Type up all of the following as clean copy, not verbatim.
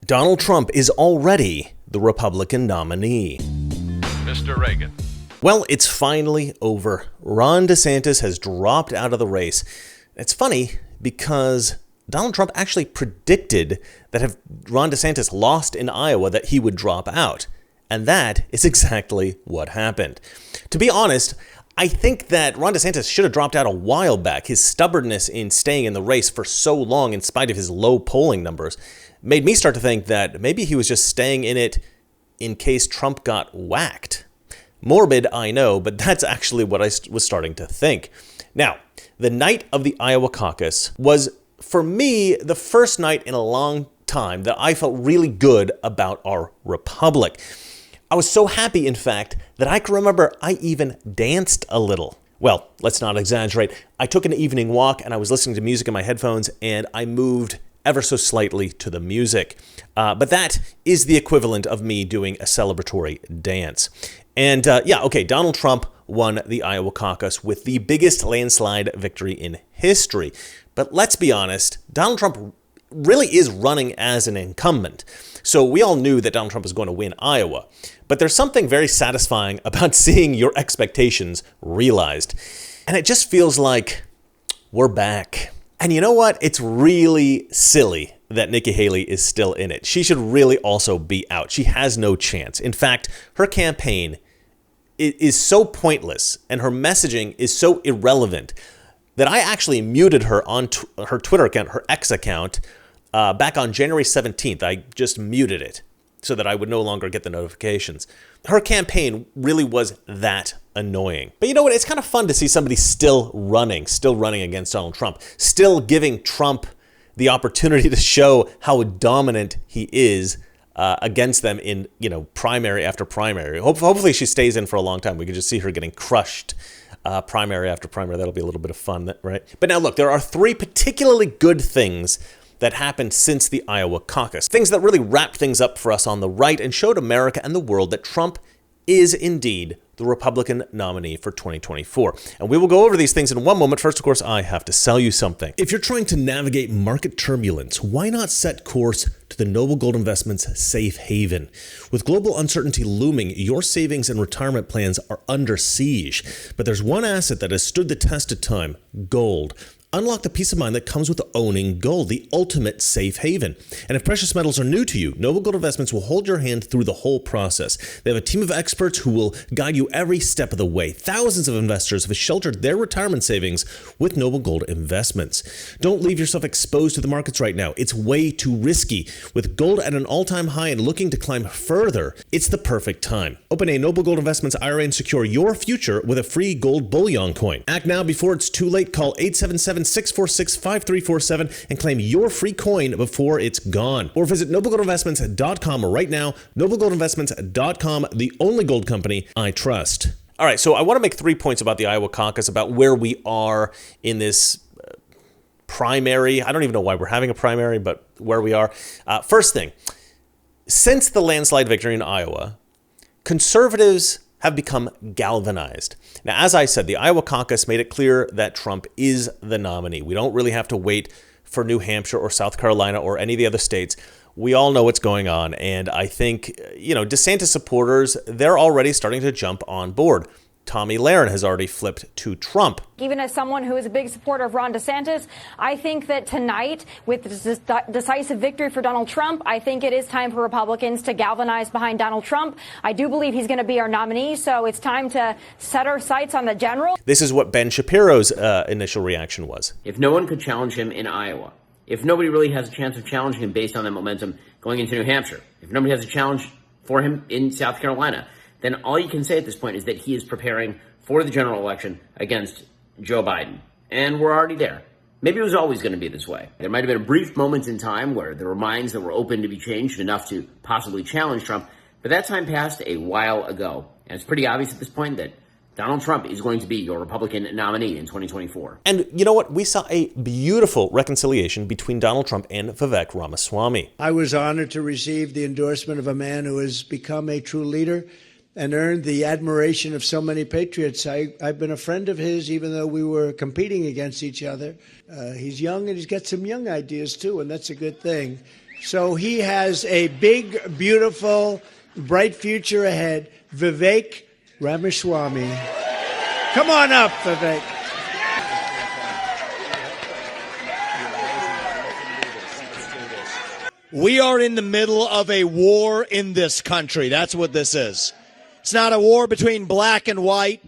Donald Trump is already the Republican nominee. Mr. Reagan. Well, it's finally over. Ron DeSantis has dropped out of the race. It's funny because Donald Trump actually predicted that if Ron DeSantis lost in Iowa, that he would drop out. And that is exactly what happened. To be honest, I think that Ron DeSantis should have dropped out a while back. His stubbornness in staying in the race for so long, in spite of his low polling numbers, made me start to think that maybe he was just staying in it in case Trump got whacked. Morbid, I know, but that's actually what I was starting to think. Now, the night of the Iowa caucus was, for me, the first night in a long time that I felt really good about our republic. I was so happy, in fact, that I can remember I even danced a little. Well, let's not exaggerate. I took an evening walk and I was listening to music in my headphones and I moved ever so slightly to the music. But that is the equivalent of me doing a celebratory dance. And Donald Trump won the Iowa caucus with the biggest landslide victory in history. But let's be honest, Donald Trump really is running as an incumbent. So we all knew that Donald Trump was going to win Iowa. But there's something very satisfying about seeing your expectations realized. And it just feels like we're back. And you know what? It's really silly that Nikki Haley is still in it. She should really also be out. She has no chance. In fact, her campaign is so pointless and her messaging is so irrelevant that I actually muted her on her Twitter account, her X account, back on January 17th. I just muted it so that I would no longer get the notifications. Her campaign really was that annoying. But you know what? It's kind of fun to see somebody still running against Donald Trump, still giving Trump the opportunity to show how dominant he is against them in, primary after primary. Hopefully she stays in for a long time. We could just see her getting crushed primary after primary. That'll be a little bit of fun, right? But now look, there are three particularly good things that happened since the Iowa caucus. Things that really wrapped things up for us on the right and showed America and the world that Trump is indeed the Republican nominee for 2024. And we will go over these things in one moment. First, of course, I have to sell you something. If you're trying to navigate market turbulence, why not set course to the Noble Gold Investments Safe Haven? With global uncertainty looming, your savings and retirement plans are under siege. But there's one asset that has stood the test of time: gold. Unlock the peace of mind that comes with owning gold, the ultimate safe haven. And if precious metals are new to you, Noble Gold Investments will hold your hand through the whole process. They have a team of experts who will guide you every step of the way. Thousands of investors have sheltered their retirement savings with Noble Gold Investments. Don't leave yourself exposed to the markets right now. It's way too risky. With gold at an all-time high and looking to climb further, it's the perfect time. Open a Noble Gold Investments IRA and secure your future with a free gold bullion coin. Act now before it's too late. Call 877-646-5347 and claim your free coin before it's gone. Or visit noblegoldinvestments.com right now. Noblegoldinvestments.com, the only gold company I trust. All right, so I want to make 3 points about the Iowa caucus, about where we are in this primary. I don't even know why we're having a primary, but where we are. First thing, since the landslide victory in Iowa, conservatives have become galvanized. Now, as I said, the Iowa caucus made it clear that Trump is the nominee. We don't really have to wait for New Hampshire or South Carolina or any of the other states. We all know what's going on. And I think, DeSantis supporters, they're already starting to jump on board. Tommy Lahren has already flipped to Trump. Even as someone who is a big supporter of Ron DeSantis, I think that tonight, with this decisive victory for Donald Trump, I think it is time for Republicans to galvanize behind Donald Trump. I do believe he's going to be our nominee, so it's time to set our sights on the general. This is what Ben Shapiro's initial reaction was. If no one could challenge him in Iowa, if nobody really has a chance of challenging him based on that momentum going into New Hampshire, if nobody has a challenge for him in South Carolina, then all you can say at this point is that he is preparing for the general election against Joe Biden. And we're already there. Maybe it was always going to be this way. There might have been a brief moment in time where there were minds that were open to be changed enough to possibly challenge Trump, but that time passed a while ago. And it's pretty obvious at this point that Donald Trump is going to be your Republican nominee in 2024. And you know what? We saw a beautiful reconciliation between Donald Trump and Vivek Ramaswamy. I was honored to receive the endorsement of a man who has become a true leader and earned the admiration of so many patriots. I've been a friend of his, even though we were competing against each other. He's young, and he's got some young ideas, too, and that's a good thing. So he has a big, beautiful, bright future ahead. Vivek Ramaswamy. Come on up, Vivek. We are in the middle of a war in this country. That's what this is. It's not a war between black and white.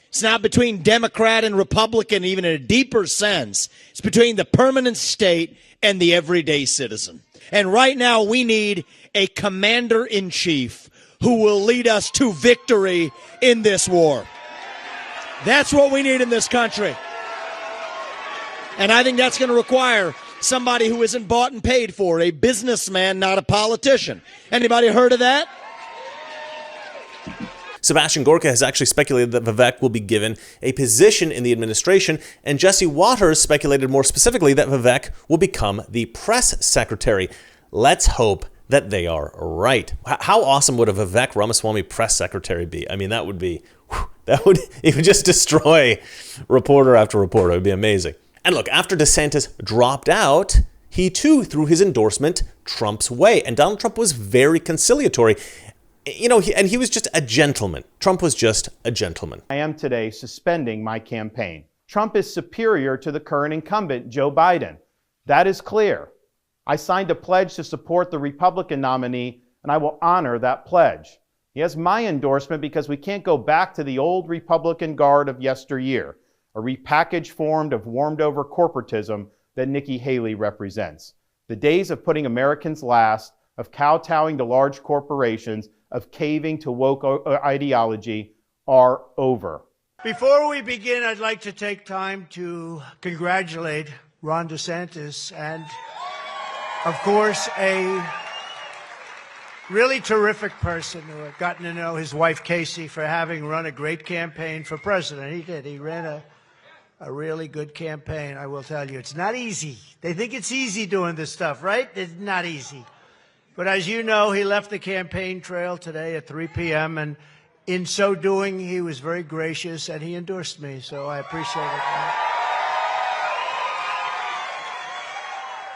It's not between Democrat and Republican, even in a deeper sense. It's between the permanent state and the everyday citizen. And right now we need a commander-in-chief who will lead us to victory in this war. That's what we need in this country. And I think that's going to require somebody who isn't bought and paid for, a businessman, not a politician. Anybody heard of that? Sebastian Gorka has actually speculated that Vivek will be given a position in the administration, and Jesse Waters speculated more specifically that Vivek will become the press secretary. Let's hope that they are right. How awesome would a Vivek Ramaswamy press secretary be? I mean, that would be, it would just destroy reporter after reporter. It would be amazing. And look, after DeSantis dropped out, he too threw his endorsement Trump's way. And Donald Trump was very conciliatory. You know, he was just a gentleman. Trump was just a gentleman. I am today suspending my campaign. Trump is superior to the current incumbent, Joe Biden. That is clear. I signed a pledge to support the Republican nominee, and I will honor that pledge. He has my endorsement because we can't go back to the old Republican guard of yesteryear, a repackaged form of warmed-over corporatism that Nikki Haley represents. The days of putting Americans last, of kowtowing to large corporations, of caving to woke ideology are over. Before we begin, I'd like to take time to congratulate Ron DeSantis and, of course, a really terrific person who I've gotten to know, his wife Casey, for having run a great campaign for president. He did. He ran a really good campaign, I will tell you. It's not easy. They think it's easy doing this stuff, right? It's not easy. But as you know, he left the campaign trail today at 3 p.m., and in so doing, he was very gracious, and he endorsed me, so I appreciate it.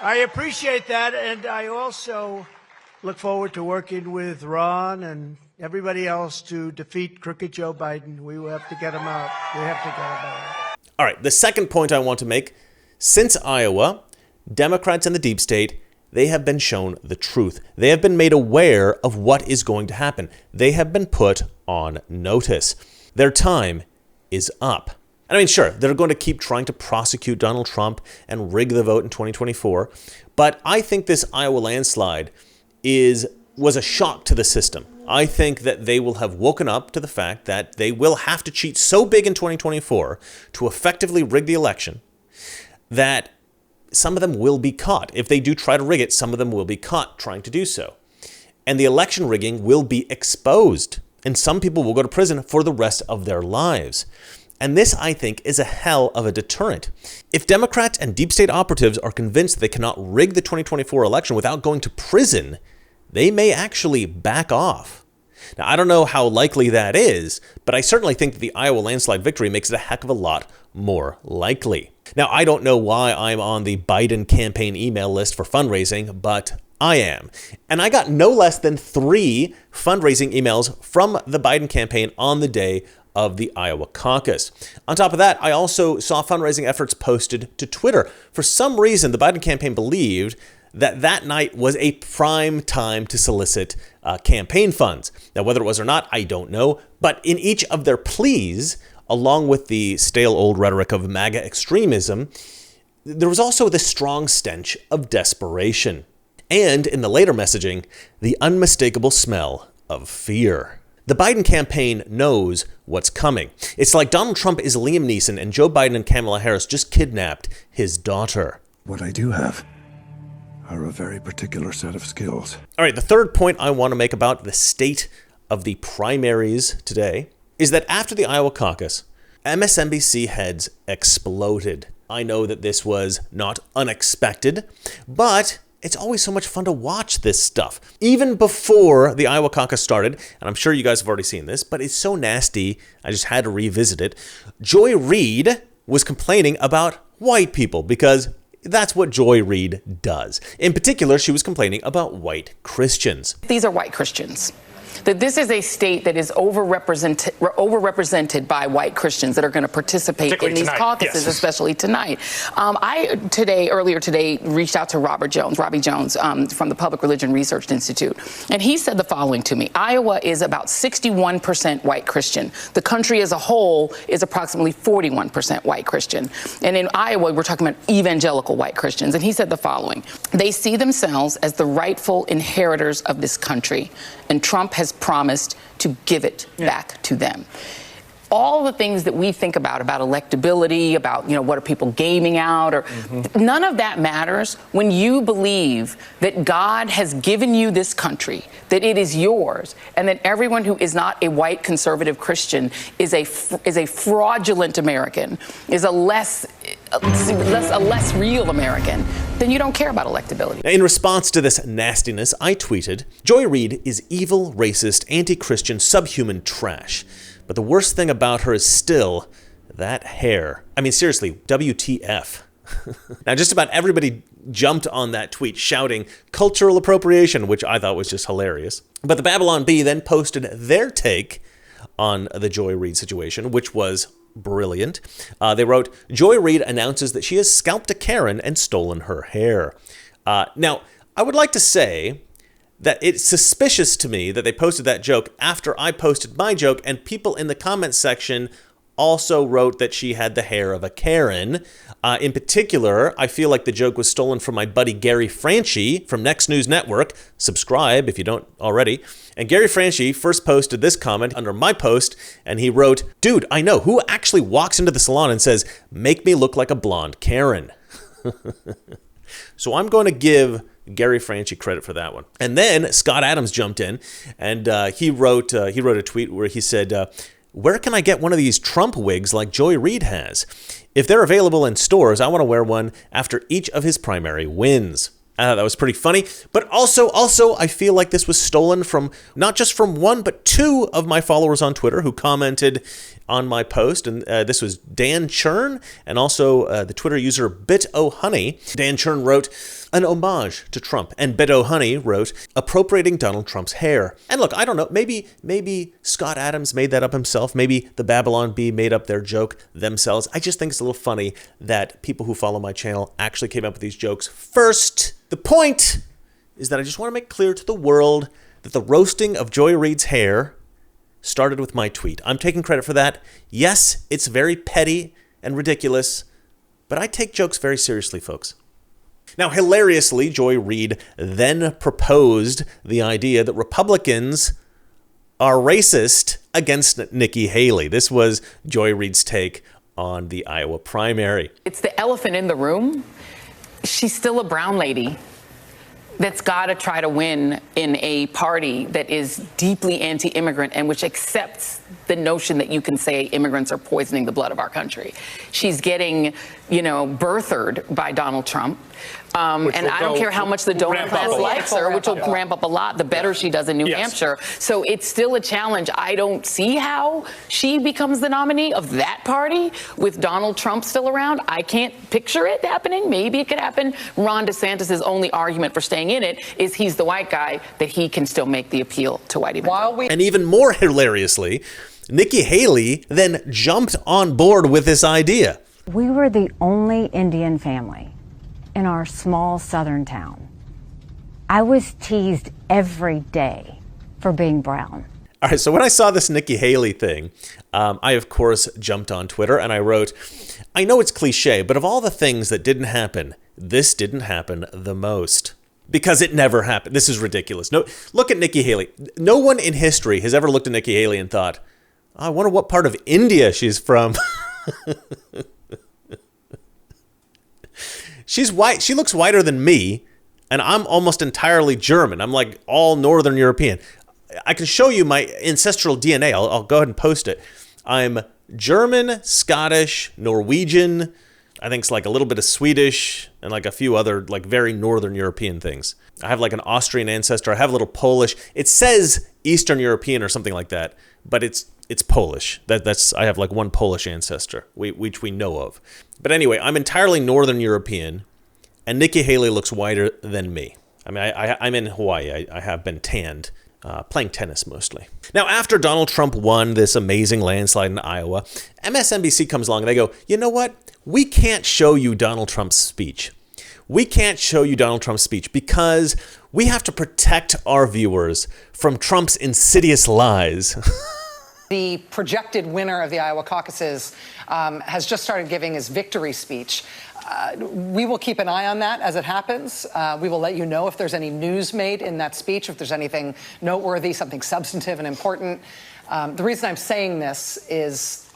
I appreciate that, and I also look forward to working with Ron and everybody else to defeat crooked Joe Biden. We will have to get him out. We have to get him out. All right, the second point I want to make, since Iowa, Democrats and the deep state, they have been shown the truth. They have been made aware of what is going to happen. They have been put on notice. Their time is up. I mean, sure, they're going to keep trying to prosecute Donald Trump and rig the vote in 2024, but I think this Iowa landslide was a shock to the system. I think that they will have woken up to the fact that they will have to cheat so big in 2024 to effectively rig the election that some of them will be caught. If they do try to rig it, some of them will be caught trying to do so. And the election rigging will be exposed. And some people will go to prison for the rest of their lives. And this, I think, is a hell of a deterrent. If Democrats and deep state operatives are convinced they cannot rig the 2024 election without going to prison, they may actually back off. Now, I don't know how likely that is, but I certainly think that the Iowa landslide victory makes it a heck of a lot more likely. Now, I don't know why I'm on the Biden campaign email list for fundraising, but I am. And I got no less than 3 fundraising emails from the Biden campaign on the day of the Iowa caucus. On top of that, I also saw fundraising efforts posted to Twitter. For some reason, the Biden campaign believed that night was a prime time to solicit campaign funds. Now, whether it was or not, I don't know. But in each of their pleas, along with the stale old rhetoric of MAGA extremism, there was also the strong stench of desperation. And in the later messaging, the unmistakable smell of fear. The Biden campaign knows what's coming. It's like Donald Trump is Liam Neeson and Joe Biden and Kamala Harris just kidnapped his daughter. What I do have are a very particular set of skills. All right, the third point I want to make about the state of the primaries today is that after the Iowa caucus, MSNBC heads exploded. I know that this was not unexpected, but it's always so much fun to watch this stuff. Even before the Iowa caucus started, and I'm sure you guys have already seen this, but it's so nasty, I just had to revisit it. Joy Reid was complaining about white people because that's what Joy Reid does. In particular, she was complaining about white Christians. These are white Christians. That this is a state that is overrepresented by white Christians that are going to participate in these caucuses, especially tonight. Earlier today, reached out to Robbie Jones, from the Public Religion Research Institute, and he said the following to me: Iowa is about 61% white Christian. The country as a whole is approximately 41% white Christian. And in Iowa, we're talking about evangelical white Christians. And he said the following: they see themselves as the rightful inheritors of this country, and Trump has promised to give it back to them. All the things that we think about electability, about, what are people gaming out, or none of that matters when you believe that God has given you this country, that it is yours, and that everyone who is not a white conservative Christian is a fraudulent American, is a less real American, then you don't care about electability. In response to this nastiness, I tweeted, Joy Reid is evil, racist, anti-Christian, subhuman trash. But the worst thing about her is still that hair. I mean, seriously, WTF. Now, just about everybody jumped on that tweet shouting cultural appropriation, which I thought was just hilarious. But the Babylon Bee then posted their take on the Joy Reid situation, which was brilliant. They wrote, Joy Reid announces that she has scalped a Karen and stolen her hair. Now, I would like to say that it's suspicious to me that they posted that joke after I posted my joke, and people in the comments section also wrote that she had the hair of a Karen. In particular, I feel like the joke was stolen from my buddy Gary Franchi from Next News Network. Subscribe if you don't already. And Gary Franchi first posted this comment under my post, and he wrote, dude, I know, who actually walks into the salon and says, make me look like a blonde Karen? So I'm going to give Gary Franchi credit for that one. And then Scott Adams jumped in, and he wrote a tweet where he said, where can I get one of these Trump wigs like Joy Reid has? If they're available in stores, I want to wear one after each of his primary wins. That was pretty funny. But also, I feel like this was stolen from not just from one, but two of my followers on Twitter who commented on my post. And this was Dan Churn and also the Twitter user BitO'Honey. Dan Churn wrote, an homage to Trump. And BitO'Honey wrote, appropriating Donald Trump's hair. And look, I don't know, maybe Scott Adams made that up himself. Maybe the Babylon Bee made up their joke themselves. I just think it's a little funny that people who follow my channel actually came up with these jokes first. The point is that I just want to make clear to the world that the roasting of Joy Reid's hair started with my tweet. I'm taking credit for that. Yes, it's very petty and ridiculous, but I take jokes very seriously, folks. Now, hilariously, Joy Reid then proposed the idea that Republicans are racist against Nikki Haley. This was Joy Reid's take on the Iowa primary. It's the elephant in the room. She's still a brown lady that's got to try to win in a party that is deeply anti-immigrant and which accepts the notion that you can say immigrants are poisoning the blood of our country. She's getting, birthered by Donald Trump. And I don't care how much the donor class likes her, which will ramp up a lot, the better she does in New Hampshire. So it's still a challenge. I don't see how she becomes the nominee of that party with Donald Trump still around. I can't picture it happening. Maybe it could happen. Ron DeSantis' only argument for staying in it is he's the white guy, that he can still make the appeal to white evangelicals. And even more hilariously, Nikki Haley then jumped on board with this idea. We were the only Indian family in our small southern town. I was teased every day for being brown. All right, so when I saw this Nikki Haley thing, I, of course, jumped on Twitter and I wrote, I know it's cliche, but of all the things that didn't happen, this didn't happen the most. Because it never happened. This is ridiculous. No, look at Nikki Haley. No one in history has ever looked at Nikki Haley and thought, I wonder what part of India she's from. She's white. She looks whiter than me, and I'm almost entirely German. I'm like all Northern European. I can show you my ancestral DNA. I'll go ahead and post it. I'm German, Scottish, Norwegian. I think it's like a little bit of Swedish and like a few other like very Northern European things. I have like an Austrian ancestor. I have a little Polish. It says Eastern European or something like that, but it's Polish. I have like one Polish ancestor, which we know of. But anyway, I'm entirely Northern European, And Nikki Haley looks whiter than me. I mean, I'm in Hawaii. I have been tanned, playing tennis mostly. Now, after Donald Trump won this amazing landslide in Iowa, MSNBC comes along and they go, you know what? We can't show you Donald Trump's speech. We can't show you Donald Trump's speech because we have to protect our viewers from Trump's insidious lies. The projected winner of the Iowa caucuses has just started giving his victory speech. We will keep an eye on that as it happens. We will let you know if there's any news made in that speech, if there's anything noteworthy, something substantive and important. The reason I'm saying this is,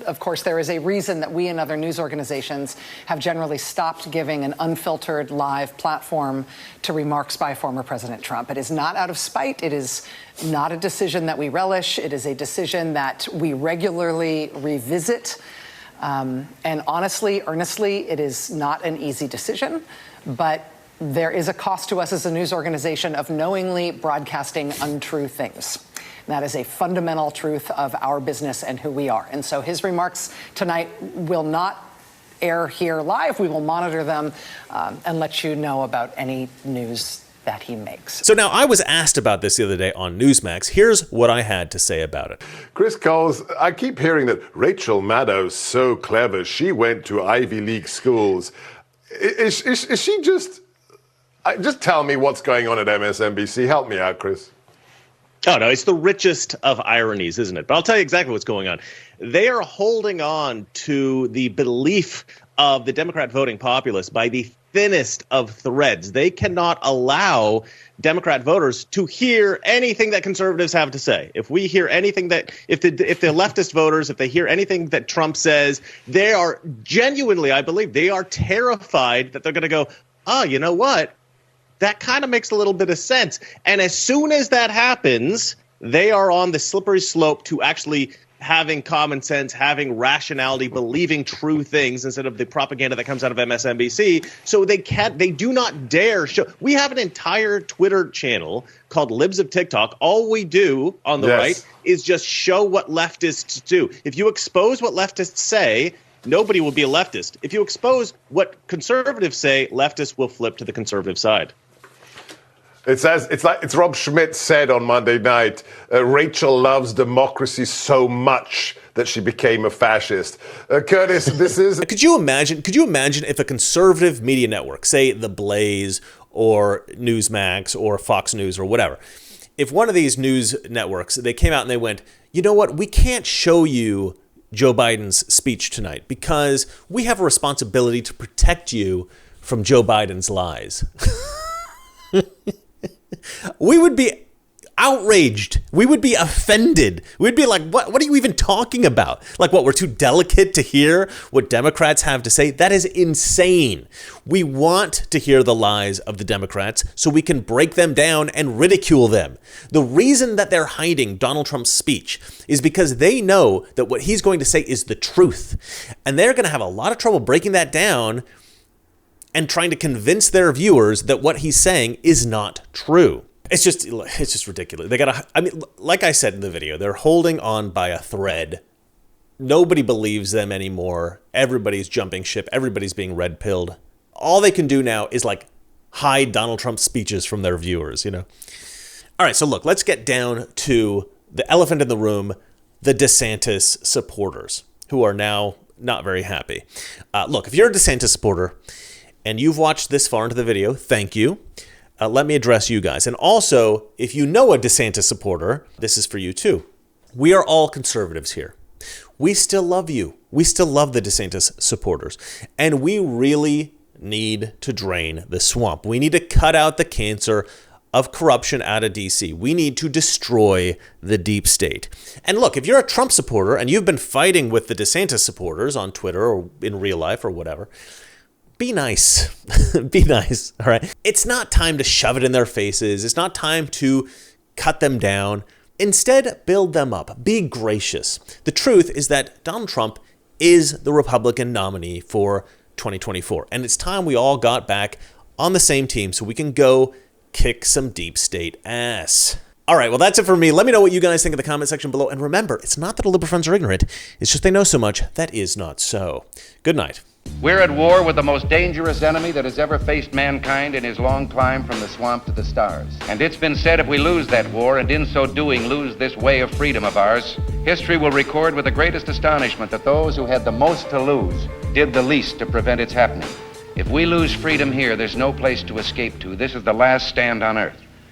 of course, there is a reason that we and other news organizations have generally stopped giving an unfiltered live platform to remarks by former President Trump. It is not out of spite. It is not a decision that we relish. It is a decision that we regularly revisit. And honestly, earnestly, it is not an easy decision, but there is a cost to us as a news organization of knowingly broadcasting untrue things. That is a fundamental truth of our business and who we are. And so his remarks tonight will not air here live. We will monitor them and let you know about any news that he makes. So now I was asked about this the other day on Newsmax. Here's what I had to say about it. Chris Coles, I keep hearing that Rachel Maddow's so clever. She went to Ivy League schools. Is she just tell me what's going on at MSNBC. Help me out, Chris. Oh, no, it's the richest of ironies, isn't it? But I'll tell you exactly what's going on. They are holding on to the belief of the Democrat voting populace by the thinnest of threads. They cannot allow Democrat voters to hear anything that conservatives have to say. If we hear anything that, if the leftist voters, if they hear anything that Trump says, they are genuinely, I believe, they are terrified that they're going to go, oh, you know what? That kind of makes a little bit of sense. And as soon as that happens, they are on the slippery slope to actually having common sense, having rationality, believing true things instead of the propaganda that comes out of MSNBC. So they do not dare show. We have an entire Twitter channel called Libs of TikTok. All we do on the right is just show what leftists do. If you expose what leftists say, nobody will be a leftist. If you expose what conservatives say, leftists will flip to the conservative side. It's Rob Schmidt said on Monday night, Rachel loves democracy so much that she became a fascist. Curtis, this is... Could you imagine if a conservative media network, say The Blaze or Newsmax or Fox News or whatever, if one of these news networks, they came out and they went, you know what, we can't show you Joe Biden's speech tonight because we have a responsibility to protect you from Joe Biden's lies. We would be outraged. We would be offended. We'd be like, what are you even talking about? Like, what, we're too delicate to hear what Democrats have to say? That is insane. We want to hear the lies of the Democrats so we can break them down and ridicule them. The reason that they're hiding Donald Trump's speech is because they know that what he's going to say is the truth. And they're going to have a lot of trouble breaking that down and trying to convince their viewers that what he's saying is not true. It's just ridiculous. Like I said in the video, they're holding on by a thread. Nobody believes them anymore. Everybody's jumping ship. Everybody's being red-pilled. All they can do now is hide Donald Trump's speeches from their viewers, you know? All right, so look, let's get down to the elephant in the room, the DeSantis supporters, who are now not very happy. Look, if you're a DeSantis supporter and you've watched this far into the video, thank you. Let me address you guys. And also, if you know a DeSantis supporter, this is for you too. We are all conservatives here. We still love you. We still love the DeSantis supporters. And we really need to drain the swamp. We need to cut out the cancer of corruption out of DC. We need to destroy the deep state. And look, if you're a Trump supporter and you've been fighting with the DeSantis supporters on Twitter or in real life or whatever, be nice. Be nice, all right? It's not time to shove it in their faces. It's not time to cut them down. Instead, build them up. Be gracious. The truth is that Donald Trump is the Republican nominee for 2024. And it's time we all got back on the same team so we can go kick some deep state ass. All right, well, that's it for me. Let me know what you guys think in the comment section below. And remember, it's not that all liberal friends are ignorant. It's just they know so much that is not so. Good night. We're at war with the most dangerous enemy that has ever faced mankind in his long climb from the swamp to the stars. And it's been said if we lose that war, and in so doing lose this way of freedom of ours, history will record with the greatest astonishment that those who had the most to lose did the least to prevent its happening. If we lose freedom here, there's no place to escape to. This is the last stand on earth.